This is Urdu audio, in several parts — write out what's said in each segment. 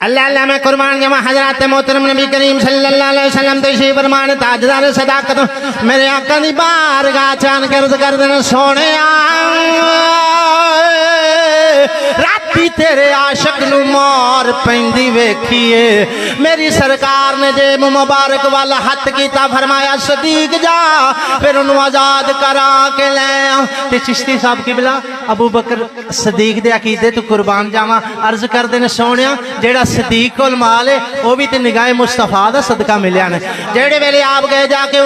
اللہ میں قربان جمع حضرات محترم نبی کریم صلی اللہ علیہ وسلم تشریف فرمان تاجدار صداقت میرے آقا دی بارگاہ چان کے عرض کر دینا سونے راتی تیرے عاشق نو مار پہندی ویکھیے میری سرکار نے جے مبارک والا حت کیتا فرمایا صدیق جا پھر انہوں آزاد کرا کے لے تے چشتی صاحب کی بلا ابو بکر صدیق دے عقیدے تو قربان جاواں عرض کر دینا سونیا جیڑا صدیق کول مال ہے وہ بھی تے نگاہ مصطفیٰ دا صدقہ ملیا نے جیڑے ویلے آپ گئے جا کے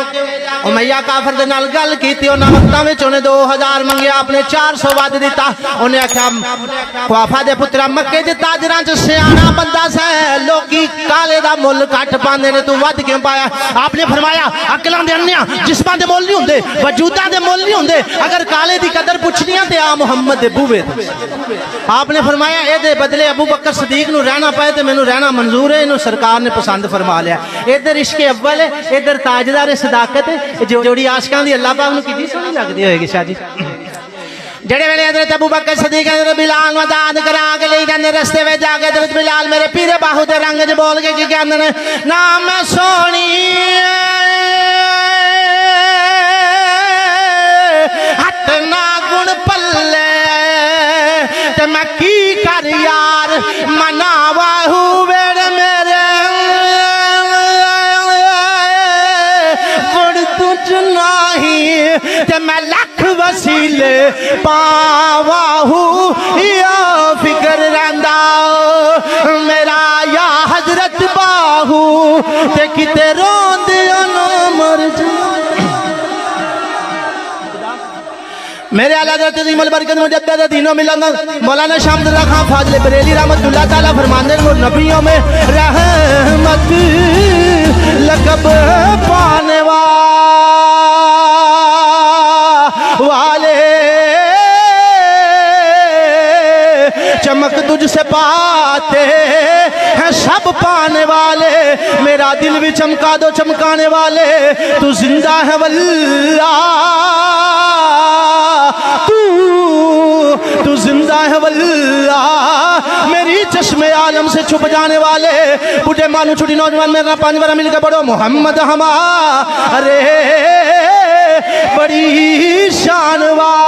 امیہ کافر دے نال گل کیتی انہاں وقتاں وچ انہیں 2000 منگیا اپنے 400 ود دیتا انہیں آکھیا خوافہ دے پترا مکے دے تاجراں چ سیاںا بندہ سے لوکی کالے دا مول کٹ پاندے نے تو ود کیوں پایا آپ نے فرمایا عقلاں دے انیاں جسماں دے مول نہیں ہوندے وجوداں دے مول نہیں ہوندے اگر کالے دی قدر پوچھنی تے آ محمد دے بوے تے آپ نے فرمایا اے دے بدلے ابو بکر صدیق نو رہنا پائے تے مینوں رہنا منظور ہے انہوں سرکار نے پسند فرما لیا ادھر عشق اول ہے ادھر تاجدار صداقت ہے جوڑی عاشقاں دی اللہ پاک نو کتنی سونی لگدی ہوئے گی شاہ جی جڑے ویلے حضرت ابو بکر صدیق حضرت بلال وداد کرا کے لے جاندے رستے وچ جا کے حضرت بلال میرے پیرے باہو دے رنگ وچ بول کے کی کہندے نے نام سونی ہتھ نہ گن پلے تے میں کی کر یار مناوا ہوے میرے بڑ تجھ نہیں تے میں لکھ وسیلے پاوا ہوں یا فکر رہندا میرا یا حضرت باہو تے کتے روندیاں نہ مر جا میرے اعلیٰ حضرت عظیم البرکت مجدد دین و ملت مولانا شامد اللہ خان فاضل بریلی رحمت اللہ تعالیٰ فرماندے وہ نبیوں میں رحمت لقب پانے والے چمک تجھ سے پاتے ہیں سب پانے والے میرا دل بھی چمکا دو چمکانے والے تو زندہ ہے واللہ تو زندہ ہے واللہ میری چشم عالم سے چھپ جانے والے بڑھے مانو چھوٹی نوجوان میرا 5 برا مل کے پڑھو محمد ہمارے بڑی شان والے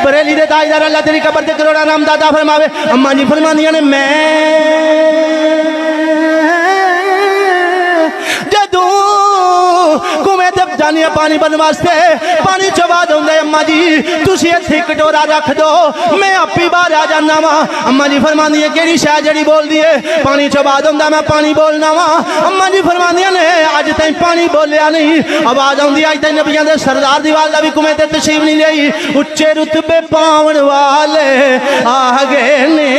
بریلی دے تاجدار اللہ تیری قبر دے کروڑا نام دادا فرماوے اماں جی فرمانیاں نے میں کمیں دب جانی پانی بنواستے پانی چوا دوں دے اماں جی تُسی ایتھی کٹورا رکھ دو میں اپی بار آ جانا ماں اماں جی فرمانی ہے کیڑی شاہ جڑی بول دیئے پانی چوا دوں دا میں پانی بولنا ماں اماں جی فرمانی ہے آج تین پانی بولیا نہیں آواز آؤں دی آج تین نبیاں دے سردار دی والدہ بھی کمیں دے تشریف نہیں لئی اچھے رتبے پاون والے آگے نے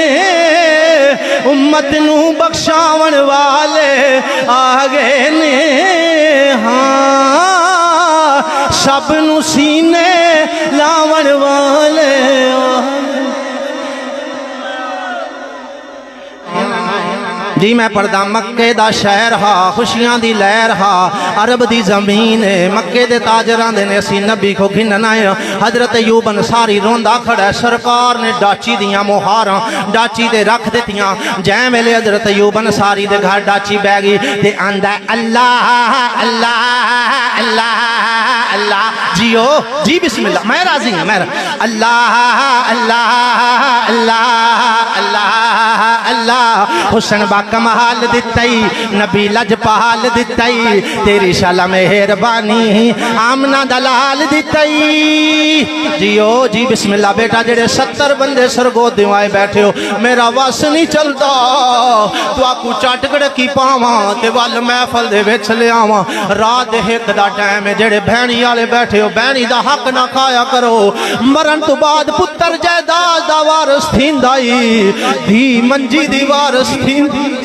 امت نو بخشاون والے آگے نے سب نو سینے لاون والے جی میں پردہ مکے دا شہر ہا خوشیاں دی لہر ہا عرب دی زمین ہے مکے دے تاجران دے نے سی نبی کو گھننا ہے حضرت ایوب انصاری روندہ کھڑا ہے سرکار نے ڈاچی دیاں مہاراں ڈاچی دے رکھ دیتیاں جائیں ملے حضرت ایوب انصاری دے گھر ڈاچی بیگی دے آندہ اللہ اللہ اللہ اللہ جیو جی بسم اللہ میں راضی ہوں میں اللہ اللہ اللہ اللہ اللہ حسن با کمال دیتائی نبی لجپال دیتائی تیری شالہ مہربانی آمنہ دلال دیتائی جیو جی بسم اللہ بیٹا جڑے 70 بندے سرگو دیوائے بیٹھے ہو میرا واس نہیں چلتا تو آکو چاٹکڑ کی پاواں تے وال محفل دے وچ لے آواں رات ایک دا ٹائم ہے جڑے بہنی والے بیٹھے ہو بہنی دا حق نہ کھایا کرو مرن تو بعد پتر جائیداد دا وارث تھیندائی دھی منجی دی وارث تھیندائی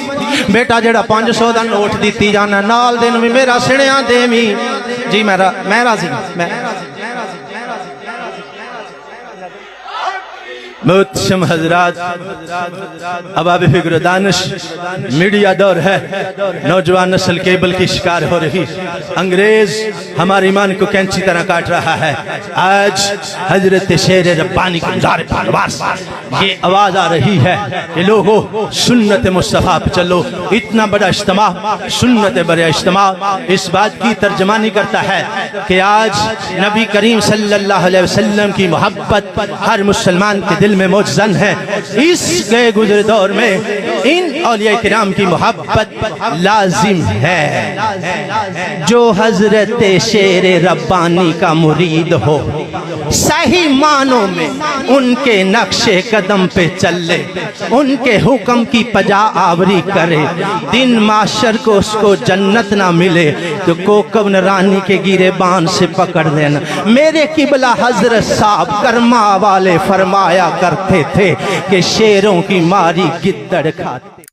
بیٹا جڑا 500 دا نوٹ دیتی جانا نال دن بھی میرا سنیاں دیمی جی میں راضی محتشم حضرات، اب آپ فکر دانش میڈیا دور ہے، نوجوان نسل کیبل کی شکار ہو رہی، انگریز ہمارے ایمان کو کینچی طرح کاٹ رہا ہے۔ آج حضرت شیر ربانی کے مزار پالوار سے یہ آواز آ رہی ہے کہ لوگو سنت مصطفیٰ پہ چلو۔ اتنا بڑا اجتماع، سنت بڑا اجتماع، اس بات کی ترجمانی کرتا ہے کہ آج نبی کریم صلی اللہ علیہ وسلم کی محبت ہر مسلمان کے دل میں موجزن ہے۔ اس گئے گزرے دور میں ان اولیاء کرام کی محبت لازم ہے۔ جو حضرت شیر ربانی کا مرید ہو، صحیح معنوں میں ان کے نقش قدم پہ چلے، ان کے حکم کی پجا آوری کرے، دن معاشر کو اس کو جنت نہ ملے تو کوکب رانی کے گیرے بان سے پکڑ لینا۔ میرے قبلہ حضرت صاحب کرما والے فرمایا کرتے تھے کہ شیروں کی ماری گدڑ کھاتے۔